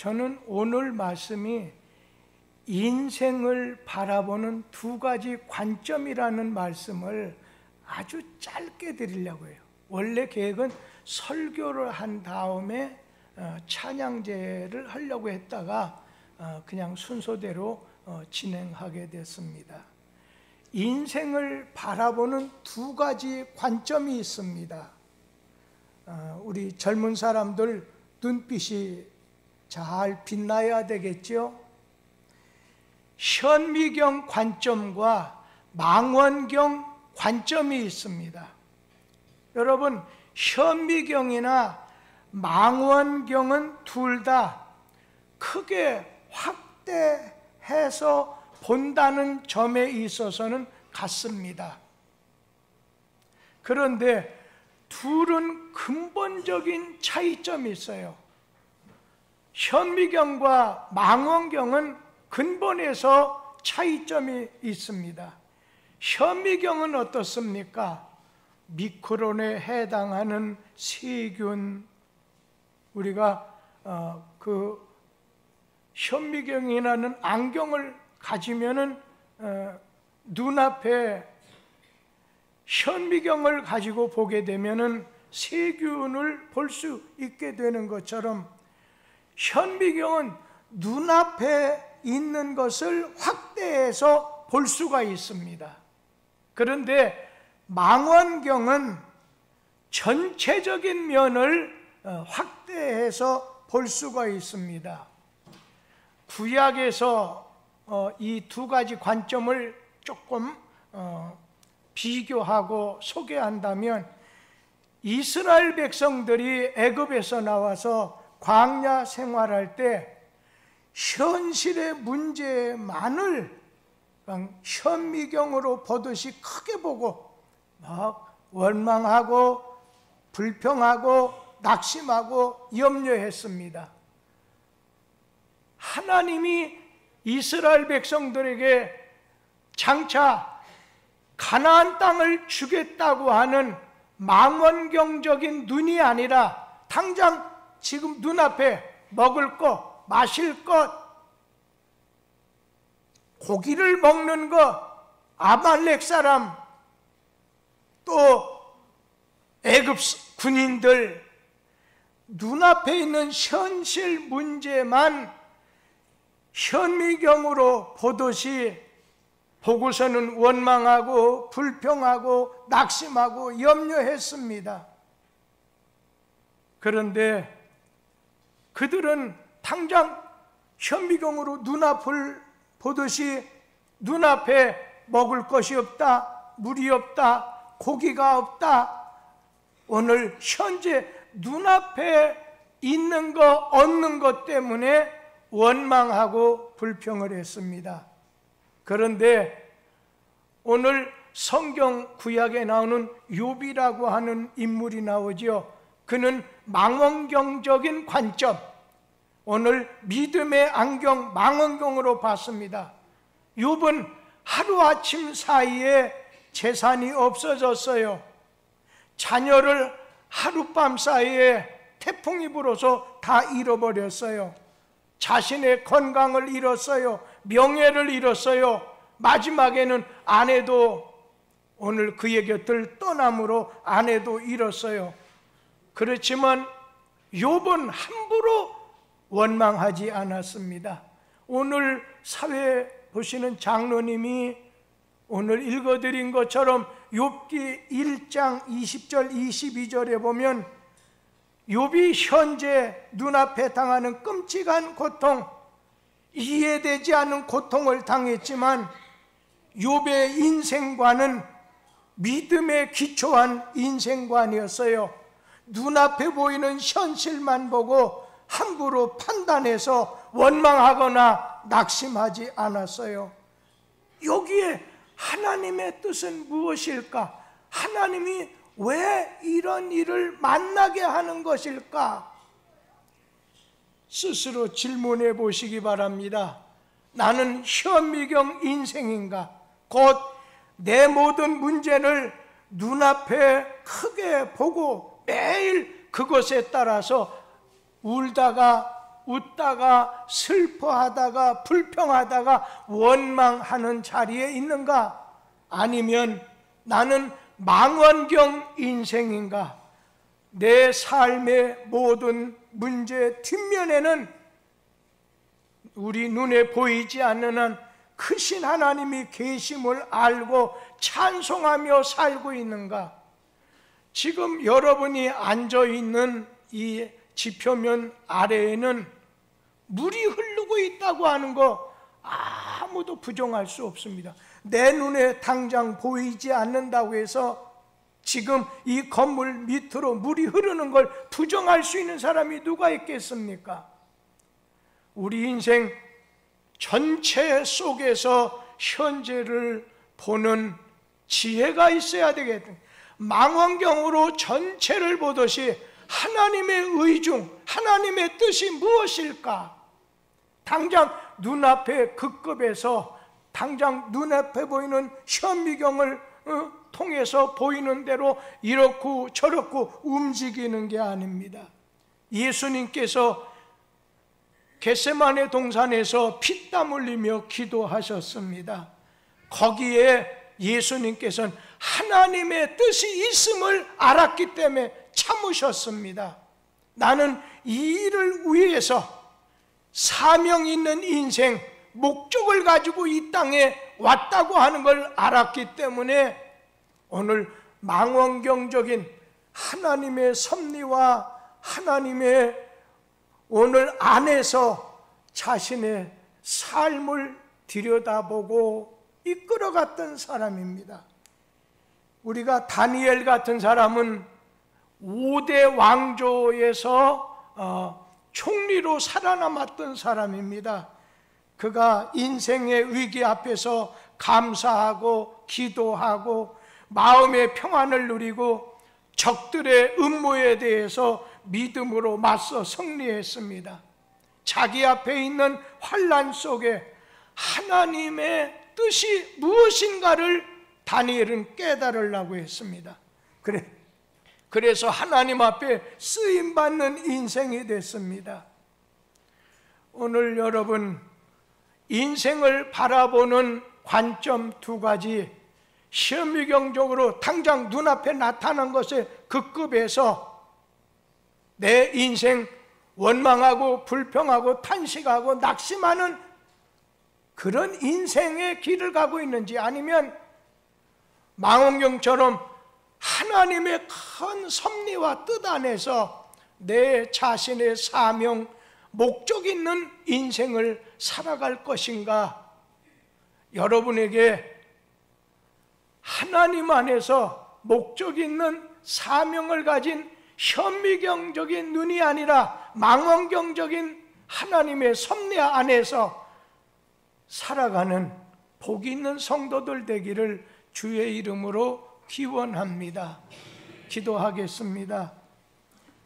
저는 오늘 말씀이 인생을 바라보는 두 가지 관점이라는 말씀을 아주 짧게 드리려고 해요. 원래 계획은 설교를 한 다음에 찬양제를 하려고 했다가 그냥 순서대로 진행하게 됐습니다. 인생을 바라보는 두 가지 관점이 있습니다. 우리 젊은 사람들 눈빛이 잘 빛나야 되겠죠? 현미경 관점과 망원경 관점이 있습니다. 여러분, 현미경이나 망원경은 둘 다 크게 확대해서 본다는 점에 있어서는 같습니다. 그런데 둘은 근본적인 차이점이 있어요. 현미경과 망원경은 근본에서 차이점이 있습니다. 현미경은 어떻습니까? 미크론에 해당하는 세균, 우리가 그 현미경이라는 안경을 가지면은 눈앞에 현미경을 가지고 보게 되면은 세균을 볼 수 있게 되는 것처럼 현미경은 눈앞에 있는 것을 확대해서 볼 수가 있습니다. 그런데 망원경은 전체적인 면을 확대해서 볼 수가 있습니다. 구약에서 이 두 가지 관점을 조금 비교하고 소개한다면, 이스라엘 백성들이 애굽에서 나와서 광야 생활할 때 현실의 문제만을 현미경으로 보듯이 크게 보고 막 원망하고 불평하고 낙심하고 염려했습니다. 하나님이 이스라엘 백성들에게 장차 가나안 땅을 주겠다고 하는 망원경적인 눈이 아니라 당장 지금 눈앞에 먹을 것, 마실 것, 고기를 먹는 것, 아말렉 사람, 또 애굽 군인들, 눈앞에 있는 현실 문제만 현미경으로 보듯이 보고서는 원망하고 불평하고 낙심하고 염려했습니다. 그런데 그들은 당장 현미경으로 눈앞을 보듯이 눈앞에 먹을 것이 없다, 물이 없다, 고기가 없다, 오늘 현재 눈앞에 있는 거, 얻는 것 때문에 원망하고 불평을 했습니다. 그런데 오늘 성경 구약에 나오는 욥이라고 하는 인물이 나오죠. 그는 망원경적인 관점, 오늘 믿음의 안경, 망원경으로 봤습니다. 욥은 하루아침 사이에 재산이 없어졌어요. 자녀를 하룻밤 사이에 태풍이 불어서 다 잃어버렸어요. 자신의 건강을 잃었어요. 명예를 잃었어요. 마지막에는 아내도, 오늘 그의 곁을 떠남으로 아내도 잃었어요. 그렇지만 욥은 함부로 원망하지 않았습니다. 오늘 사회 보시는 장로님이 오늘 읽어드린 것처럼 욥기 1장 20절 22절에 보면 욥이 현재 눈앞에 당하는 끔찍한 고통, 이해되지 않는 고통을 당했지만 욥의 인생관은 믿음에 기초한 인생관이었어요. 눈앞에 보이는 현실만 보고 함부로 판단해서 원망하거나 낙심하지 않았어요. 여기에 하나님의 뜻은 무엇일까? 하나님이 왜 이런 일을 만나게 하는 것일까? 스스로 질문해 보시기 바랍니다. 나는 현미경 인생인가? 곧 내 모든 문제를 눈앞에 크게 보고 매일 그것에 따라서 울다가 웃다가 슬퍼하다가 불평하다가 원망하는 자리에 있는가? 아니면 나는 망원경 인생인가? 내 삶의 모든 문제 뒷면에는 우리 눈에 보이지 않는 한 크신 하나님이 계심을 알고 찬송하며 살고 있는가? 지금 여러분이 앉아있는 이 지표면 아래에는 물이 흐르고 있다고 하는 거 아무도 부정할 수 없습니다. 내 눈에 당장 보이지 않는다고 해서 지금 이 건물 밑으로 물이 흐르는 걸 부정할 수 있는 사람이 누가 있겠습니까? 우리 인생 전체 속에서 현재를 보는 지혜가 있어야 되겠다. 망원경으로 전체를 보듯이 하나님의 의중, 하나님의 뜻이 무엇일까? 당장 눈앞에 급급해서 당장 눈앞에 보이는 현미경을 통해서 보이는 대로 이렇고 저렇고 움직이는 게 아닙니다. 예수님께서 겟세마네 동산에서 피땀 흘리며 기도하셨습니다. 거기에 예수님께서는 하나님의 뜻이 있음을 알았기 때문에 참으셨습니다. 나는 이 일을 위해서 사명 있는 인생, 목적을 가지고 이 땅에 왔다고 하는 걸 알았기 때문에 오늘 망원경적인 하나님의 섭리와 하나님의 오늘 안에서 자신의 삶을 들여다보고 이끌어갔던 사람입니다. 우리가 다니엘 같은 사람은 5대 왕조에서 총리로 살아남았던 사람입니다. 그가 인생의 위기 앞에서 감사하고 기도하고 마음의 평안을 누리고 적들의 음모에 대해서 믿음으로 맞서 승리했습니다. 자기 앞에 있는 환난 속에 하나님의 뜻이 무엇인가를 다니엘은 깨달으려고 했습니다. 그래서 하나님 앞에 쓰임받는 인생이 됐습니다. 오늘 여러분, 인생을 바라보는 관점 두 가지, 현미경적으로 당장 눈앞에 나타난 것에 급급해서 내 인생 원망하고 불평하고 탄식하고 낙심하는 그런 인생의 길을 가고 있는지, 아니면 망원경처럼 하나님의 큰 섭리와 뜻 안에서 내 자신의 사명, 목적 있는 인생을 살아갈 것인가? 여러분에게 하나님 안에서 목적 있는 사명을 가진 현미경적인 눈이 아니라 망원경적인 하나님의 섭리 안에서 살아가는 복 있는 성도들 되기를 주의 이름으로 기원합니다. 기도하겠습니다.